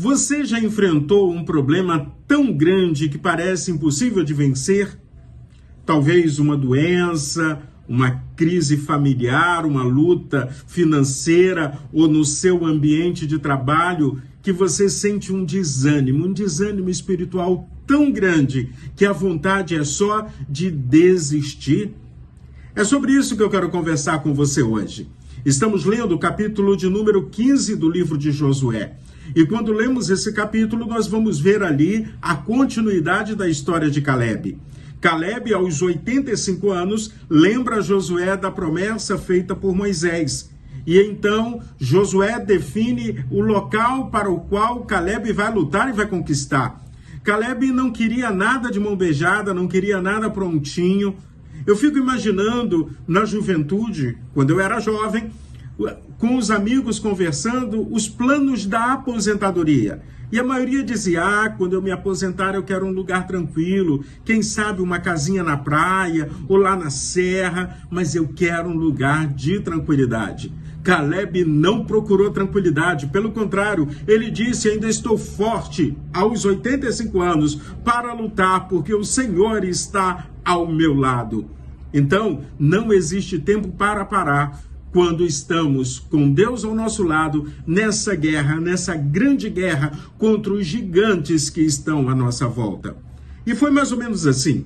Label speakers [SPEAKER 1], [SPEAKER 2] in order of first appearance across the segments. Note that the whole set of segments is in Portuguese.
[SPEAKER 1] Você já enfrentou um problema tão grande que parece impossível de vencer? Talvez uma doença, uma crise familiar, uma luta financeira ou no seu ambiente de trabalho que você sente um desânimo espiritual tão grande que a vontade é só de desistir? É sobre isso que eu quero conversar com você hoje. Estamos lendo o capítulo de número 15 do livro de Josué. E quando lemos esse capítulo, nós vamos ver ali a continuidade da história de Caleb. Caleb, aos 85 anos, lembra Josué da promessa feita por Moisés. E então, Josué define o local para o qual Caleb vai lutar e vai conquistar. Caleb não queria nada de mão beijada, não queria nada prontinho. Eu fico imaginando, na juventude, quando eu era jovem, com os amigos conversando, os planos da aposentadoria. E a maioria dizia, quando eu me aposentar eu quero um lugar tranquilo, quem sabe uma casinha na praia ou lá na serra, mas eu quero um lugar de tranquilidade. Caleb não procurou tranquilidade, pelo contrário, ele disse, ainda estou forte aos 85 anos para lutar, porque o Senhor está ao meu lado. Então, não existe tempo para parar quando estamos com Deus ao nosso lado, nessa guerra, nessa grande guerra contra os gigantes que estão à nossa volta. E foi mais ou menos assim.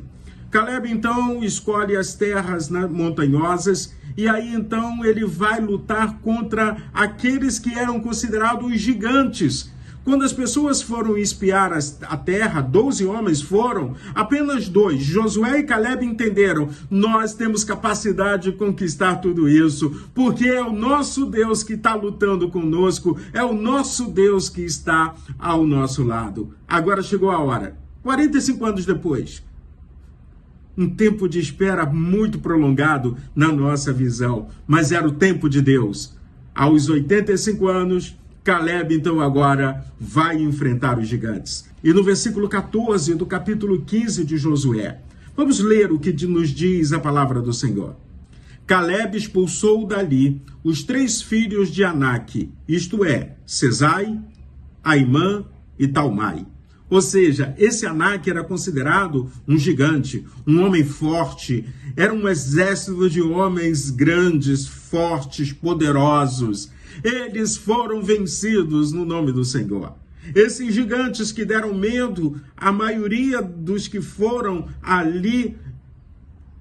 [SPEAKER 1] Caleb, então, escolhe as terras montanhosas e aí, então, ele vai lutar contra aqueles que eram considerados os gigantes. Quando as pessoas foram espiar a terra, 12 homens foram, apenas 2, Josué e Caleb, entenderam, nós temos capacidade de conquistar tudo isso, porque é o nosso Deus que está lutando conosco, é o nosso Deus que está ao nosso lado. Agora chegou a hora, 45 anos depois, um tempo de espera muito prolongado na nossa visão, mas era o tempo de Deus. Aos 85 anos, Caleb, então, agora vai enfrentar os gigantes. E no versículo 14 do capítulo 15 de Josué, vamos ler o que nos diz a palavra do Senhor. Caleb expulsou dali os 3 filhos de Anak, isto é, Sesai, Aimã e Talmai. Ou seja, esse Anak era considerado um gigante, um homem forte, era um exército de homens grandes, fortes, poderosos. Eles foram vencidos no nome do Senhor. Esses gigantes que deram medo, a maioria dos que foram ali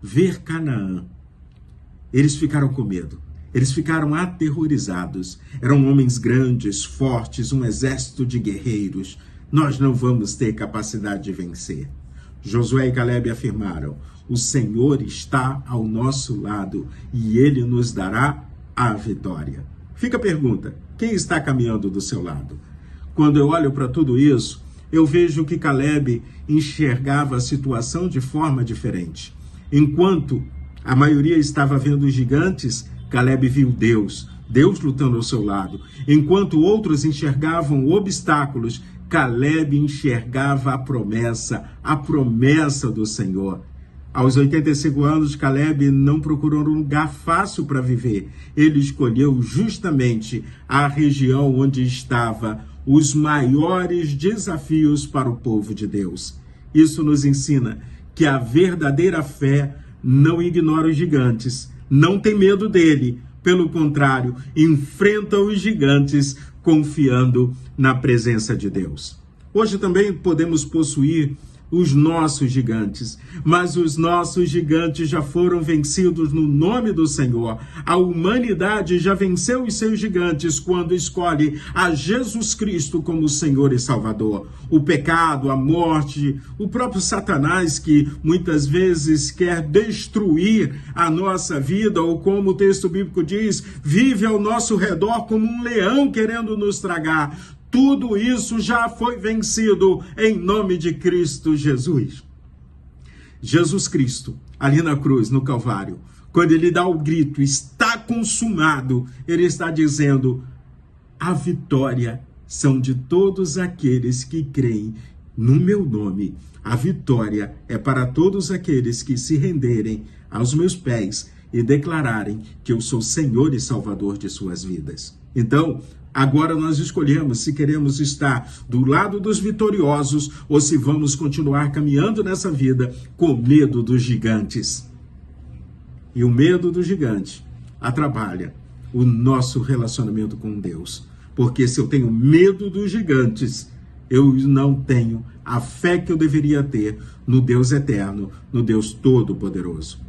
[SPEAKER 1] ver Canaã, eles ficaram com medo. Eles ficaram aterrorizados. Eram homens grandes, fortes, um exército de guerreiros. Nós não vamos ter capacidade de vencer. Josué e Caleb afirmaram, o Senhor está ao nosso lado e Ele nos dará a vitória. Fica a pergunta, quem está caminhando do seu lado? Quando eu olho para tudo isso, eu vejo que Caleb enxergava a situação de forma diferente. Enquanto a maioria estava vendo os gigantes, Caleb viu Deus lutando ao seu lado. Enquanto outros enxergavam obstáculos, Caleb enxergava a promessa do Senhor. Aos 85 anos, Caleb não procurou um lugar fácil para viver. Ele escolheu justamente a região onde estavam os maiores desafios para o povo de Deus. Isso nos ensina que a verdadeira fé não ignora os gigantes, não tem medo dele. Pelo contrário, enfrenta os gigantes confiando na presença de Deus. Hoje também podemos possuir os nossos gigantes, mas os nossos gigantes já foram vencidos no nome do Senhor. A humanidade já venceu os seus gigantes quando escolhe a Jesus Cristo como Senhor e Salvador. O pecado, a morte, o próprio Satanás, que muitas vezes quer destruir a nossa vida, ou como o texto bíblico diz, vive ao nosso redor como um leão querendo nos tragar. Tudo isso já foi vencido em nome de Cristo Jesus. Jesus Cristo, ali na cruz, no Calvário, quando ele dá o grito, está consumado, ele está dizendo, a vitória são de todos aqueles que creem no meu nome. A vitória é para todos aqueles que se renderem aos meus pés e declararem que eu sou Senhor e Salvador de suas vidas. Então, Agora nós escolhemos se queremos estar do lado dos vitoriosos ou se vamos continuar caminhando nessa vida com medo dos gigantes. E o medo do gigante atrapalha o nosso relacionamento com Deus. Porque se eu tenho medo dos gigantes, eu não tenho a fé que eu deveria ter no Deus eterno, no Deus todo-poderoso.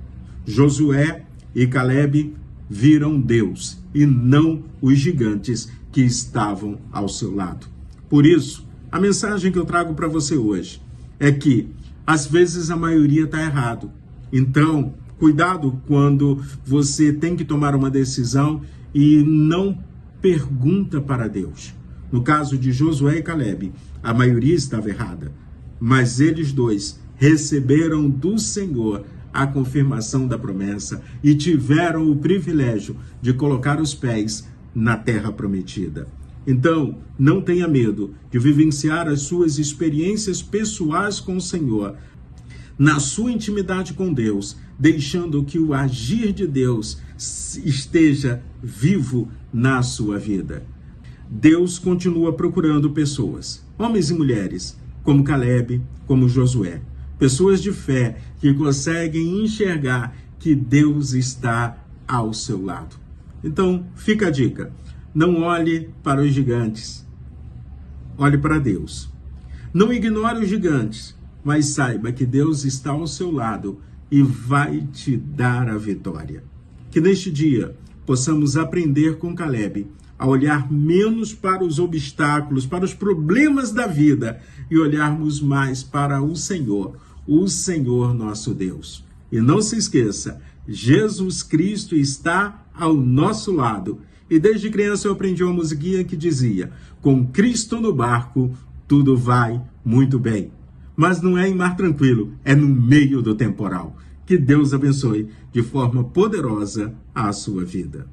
[SPEAKER 1] Josué e Caleb viram Deus e não os gigantes que estavam ao seu lado. Por isso, a mensagem que eu trago para você hoje é que, às vezes, a maioria está errado. Então, cuidado quando você tem que tomar uma decisão e não pergunta para Deus. No caso de Josué e Caleb, a maioria estava errada, mas eles dois receberam do Senhor a confirmação da promessa e tiveram o privilégio de colocar os pés na terra prometida. Então, não tenha medo de vivenciar as suas experiências pessoais com o Senhor, na sua intimidade com Deus, deixando que o agir de Deus esteja vivo na sua vida. Deus continua procurando pessoas, homens e mulheres, como Caleb, como Josué, pessoas de fé que conseguem enxergar que Deus está ao seu lado. Então, fica a dica, não olhe para os gigantes, olhe para Deus. Não ignore os gigantes, mas saiba que Deus está ao seu lado e vai te dar a vitória. Que neste dia possamos aprender com Caleb a olhar menos para os obstáculos, para os problemas da vida e olharmos mais para o Senhor nosso Deus. E não se esqueça, Jesus Cristo está ao nosso lado. E desde criança eu aprendi uma musiquinha que dizia: com Cristo no barco, tudo vai muito bem. Mas não é em mar tranquilo, é no meio do temporal. Que Deus abençoe de forma poderosa a sua vida.